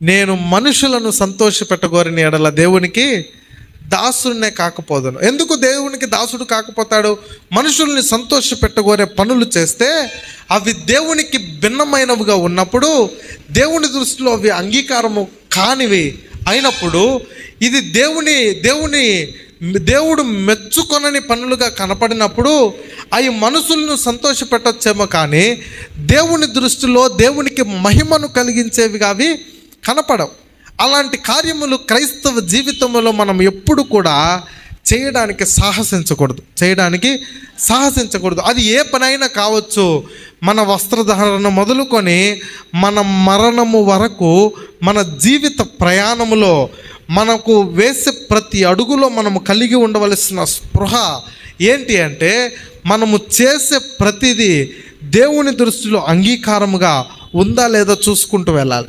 నేను మనుషులను సంతోషపెట్టగోరిన ఎడల దేవునికి దాసుడినే కాకపోదును. ఎందుకు దేవునికి దాసుడు కాకపోతాడు? మనుషుల్ని సంతోషపెట్టగోరే పనులు చేస్తే అవి దేవునికి భిన్నమైనవిగా ఉన్నప్పుడు, దేవుని దృష్టిలో అవి అంగీకారము కానివి అయినప్పుడు, ఇది దేవుడు మెచ్చుకొనని పనులుగా కనపడినప్పుడు అవి మనుషులను సంతోషపెట్టొచ్చేమో కానీ దేవుని దృష్టిలో దేవునికి మహిమను కలిగించేవిగా అవి కనపడవు. అలాంటి కార్యములు క్రైస్తవ జీవితంలో మనం ఎప్పుడు కూడా చేయడానికి సాహసించకూడదు. అది ఏ పనైనా కావచ్చు. మన వస్త్రధారణ మొదలుకొని మన మరణము వరకు, మన జీవిత ప్రయాణములో మనకు వేసే ప్రతి అడుగులో మనము కలిగి ఉండవలసిన స్పృహ ఏంటి అంటే, మనము చేసే ప్రతిదీ దేవుని దృష్టిలో అంగీకారముగా ఉందా లేదా చూసుకుంటూ వెళ్ళాలి.